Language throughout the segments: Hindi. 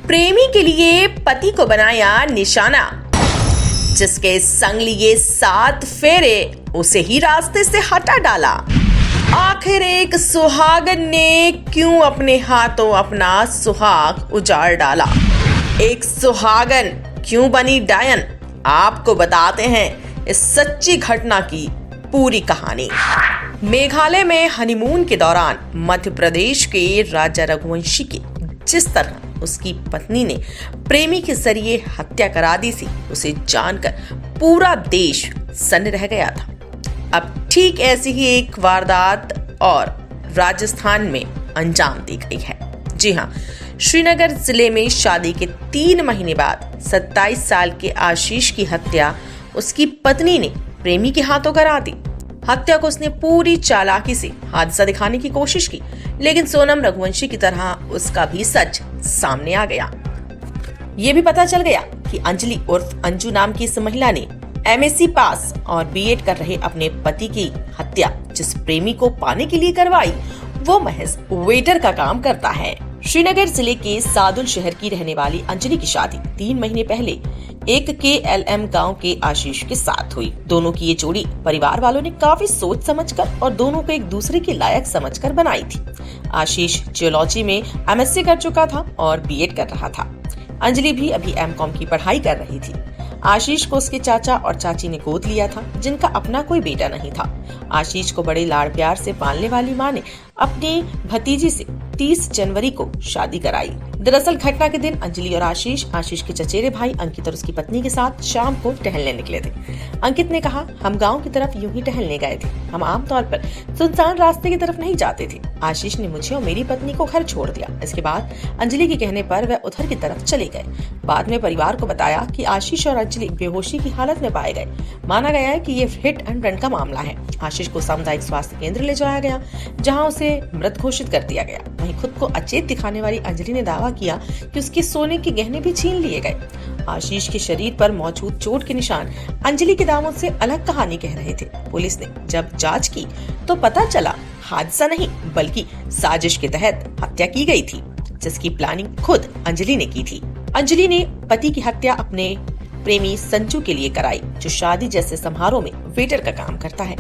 प्रेमी के लिए पति को बनाया निशाना, जिसके संग लिए 7 फेरे उसे ही रास्ते से हटा डाला। आखिर एक सुहागन ने क्यों अपने हाथों अपना सुहाग उजाड़ डाला? एक सुहागन क्यों बनी डायन? आपको बताते हैं इस सच्ची घटना की पूरी कहानी। मेघालय में हनीमून के दौरान मध्य प्रदेश के राजा रघुवंशी की जिस तरह उसकी पत्नी ने प्रेमी के जरिए हत्या करा दी थी, उसे जानकर पूरा देश सन्न रह गया था। अब ठीक ऐसी ही एक वारदात और राजस्थान में अंजाम दी गई है। जी हाँ, श्रीनगर जिले में शादी के 3 महीने बाद 27 साल के आशीष की हत्या उसकी पत्नी ने प्रेमी के हाथों करा दी। हत्या को उसने पूरी चालाकी से हादसा दिखाने की कोशिश की, लेकिन सोनम रघुवंशी की तरह उसका भी सच सामने आ गया। ये भी पता चल गया कि अंजलि उर्फ अंजू नाम की इस महिला ने MSc पास और B.Ed कर रहे अपने पति की हत्या जिस प्रेमी को पाने के लिए करवाई, वो महज वेटर का काम करता है। श्रीनगर जिले के सादुल शहर की रहने वाली अंजलि की शादी 3 महीने पहले एक KLM गांव के आशीष के साथ हुई। दोनों की ये जोड़ी परिवार वालों ने काफी सोच समझकर और दोनों को एक दूसरे के लायक समझकर बनाई थी। आशीष जियोलॉजी में MSc कर चुका था और B.Ed कर रहा था। अंजलि भी अभी M.Com की पढ़ाई कर रही थी। आशीष को उसके चाचा और चाची ने गोद लिया था, जिनका अपना कोई बेटा नहीं था। आशीष को बड़े लाड़ प्यार से पालने वाली मां ने अपनी भतीजी से 30 जनवरी को शादी कराई। दरअसल घटना के दिन अंजलि और आशीष के चचेरे भाई अंकित और उसकी पत्नी के साथ शाम को टहलने निकले थे। अंकित ने कहा, हम गांव की तरफ यूं ही टहलने गए थे। हम आमतौर पर सुनसान रास्ते की तरफ नहीं जाते थे। आशीष ने मुझे और मेरी पत्नी को घर छोड़ दिया। इसके बाद अंजलि के कहने पर वह उधर की तरफ चले गए। बाद में परिवार को बताया कि आशीष और अंजलि बेहोशी की हालत में पाए गए। माना गया है कि ये हिट एंड रन का मामला है। आशीष को सामुदायिक स्वास्थ्य केंद्र ले जाया गया, जहां उसे मृत घोषित कर दिया गया। वहीं खुद को अचेत दिखाने वाली अंजलि ने दावा किया कि उसके सोने के गहने भी छीन लिए गए। आशीष के शरीर पर मौजूद चोट के निशान अंजलि के दावों से अलग कहानी कह रहे थे। पुलिस ने जब जांच की तो पता चला हादसा नहीं बल्कि साजिश के तहत हत्या की गई थी, जिसकी प्लानिंग खुद अंजलि ने की थी। अंजलि ने पति की हत्या अपने प्रेमी संजू के लिए कराई, जो शादी जैसे समारोह में वेटर का काम करता है।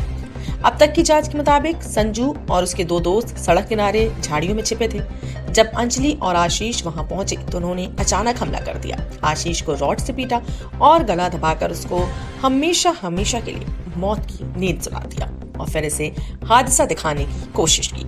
अब तक की जांच के मुताबिक संजू और उसके 2 दोस्त सड़क किनारे झाड़ियों में छिपे थे। जब अंजलि और आशीष वहां पहुंचे तो उन्होंने अचानक हमला कर दिया। आशीष को रॉड से पीटा और गला दबाकर उसको हमेशा के लिए मौत की नींद सुला दिया और फिर इसे हादसा दिखाने की कोशिश की।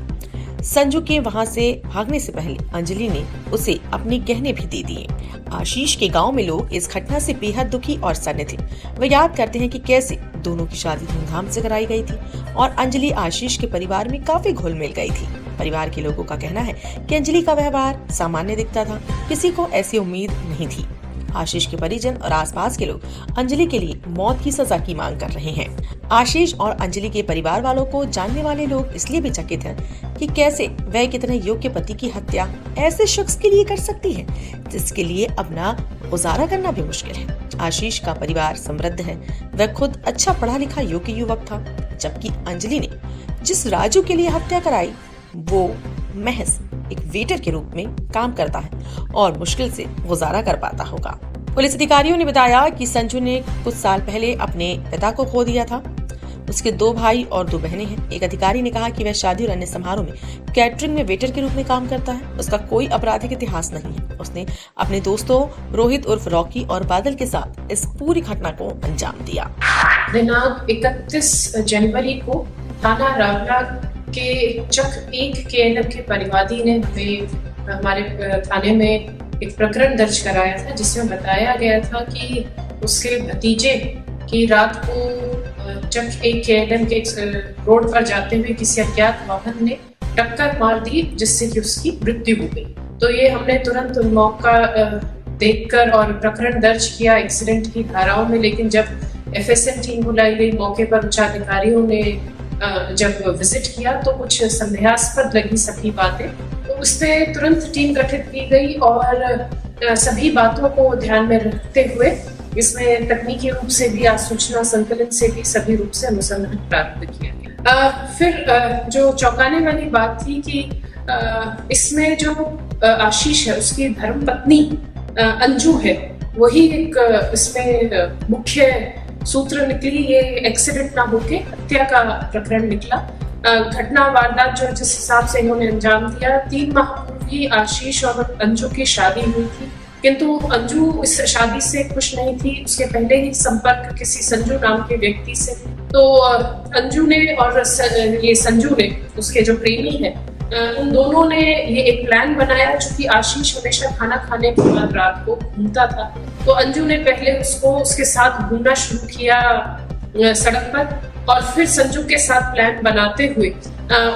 संजू के वहां से भागने से पहले अंजलि ने उसे अपने गहने भी दे दिए। आशीष के गांव में लोग इस घटना से बेहद दुखी और सन्न थे। वे याद करते हैं कि कैसे दोनों की शादी धूमधाम से कराई गई थी और अंजलि आशीष के परिवार में काफी घुल मिल गई थी। परिवार के लोगों का कहना है कि अंजलि का व्यवहार सामान्य दिखता था, किसी को ऐसी उम्मीद नहीं थी। आशीष के परिजन और आसपास के लोग अंजलि के लिए मौत की सजा की मांग कर रहे हैं। आशीष और अंजलि के परिवार वालों को जानने वाले लोग इसलिए भी चकित हैं कि कैसे वह कितने योग्य पति की हत्या ऐसे शख्स के लिए कर सकती है, जिसके लिए अपना गुजारा करना भी मुश्किल है। आशीष का परिवार समृद्ध है, वह खुद अच्छा पढ़ा लिखा योग्य युवक था, जबकि अंजलि ने जिस राजू के लिए हत्या कराई वो महज एक वेटर के रूप में काम करता है और मुश्किल से गुजारा कर पाता होगा। पुलिस अधिकारियों ने बताया कि संजू ने कुछ साल पहले अपने पिता को खो दिया था। उसके 2 भाई और 2 बहनें हैं। एक अधिकारी ने कहा कि वह शादी और अन्य समारोह में कैटरिंग में वेटर के रूप में काम करता है। उसका कोई आपराधिक इतिहास नहीं है। उसने अपने दोस्तों रोहित उर्फ रॉकी और बादल के साथ इस पूरी घटना को अंजाम दिया। दिनांक 31 जनवरी को थाना रावला के चक 1 KLM के परिवादी ने हमारे थाने में एक प्रकरण दर्ज कराया था, जिसमें बताया गया था कि उसके भतीजे की रात को चक 1 KLM के रोड पर जाते हुए किसी अज्ञात वाहन ने टक्कर मार दी, जिससे कि उसकी मृत्यु हो गई। तो ये हमने तुरंत मौका देखकर और प्रकरण दर्ज किया एक्सीडेंट की धाराओं में, लेकिन जब FSM टीम बुलाई गई मौके पर, उच्च अधिकारियों ने जब विजिट किया तो कुछ संदेहास्पद लगी सभी बातें, तो उस पर तुरंत टीम गठित की गई और सभी बातों को ध्यान में रखते हुए इसमें तकनीकी रूप से भी सूचना संकलन से भी सभी रूप से अनुसंधान प्रारंभ किया गया। फिर जो चौंकाने वाली बात थी कि इसमें जो आशीष है उसकी धर्मपत्नी अंजू है, वही एक इसमें मुख्य सूत्र निकली। ये एक्सीडेंट ना होके हत्या का प्रकरण निकला। घटना वारदात जो जिस हिसाब से इन्होंने अंजाम दिया, 3 माह पूर्व ही आशीष और अंजू की शादी हुई थी, किंतु अंजू इस शादी से खुश नहीं थी। उसके पहले ही संपर्क किसी संजू नाम के व्यक्ति से, तो अंजू ने और ये संजू ने, उसके जो प्रेमी है, उन दोनों ने ये एक प्लान बनाया। चूंकि आशीष हमेशा खाना खाने के बाद रात को घूमता था, तो अंजू ने पहले उसके साथ घूमना शुरू किया सड़क पर, और फिर संजू के साथ प्लान बनाते हुए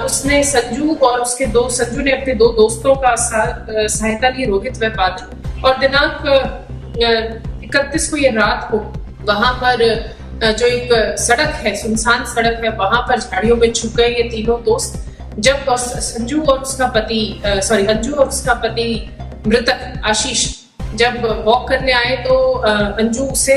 उसने संजू ने अपने 2 दोस्तों का सहायता ली, रोहित व बादल, और दिनांक 31 को ये रात को वहां पर जो एक सड़क है, सुनसान सड़क है, वहां पर झाड़ियों में छुप गए ये तीनों दोस्त। जब अंजू और उसका पति मृतक आशीष जब वॉक करने आए, तो अंजू उसे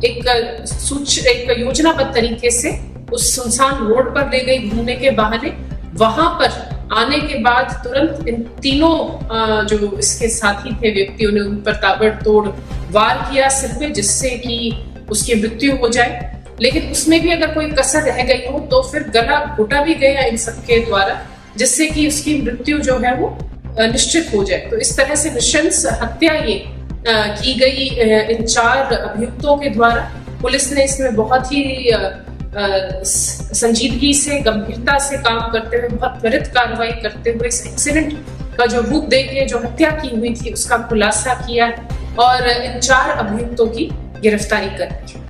एक योजनाबद्ध तरीके से उस सुनसान रोड पर ले गई घूमने के बहाने। वहां पर आने के बाद तुरंत इन तीनों जो इसके साथी थे व्यक्तियों ने उन पर ताबड़तोड़ वार किया सिर पे, जिससे कि उसकी मृत्यु हो जाए। लेकिन उसमें भी अगर कोई कसर रह गई हो तो फिर गला घोटा भी गया इन सबके द्वारा, जिससे कि उसकी मृत्यु जो है वो निश्चित हो जाए। तो इस तरह से नृशंस हत्या ये की गई इन 4 अभियुक्तों के द्वारा। पुलिस ने इसमें बहुत ही संजीदगी से, गंभीरता से काम करते हुए, बहुत त्वरित कार्रवाई करते हुए इस एक्सीडेंट का जो रूप देके जो हत्या की हुई थी उसका खुलासा किया और इन 4 अभियुक्तों की गिरफ्तारी कर ली।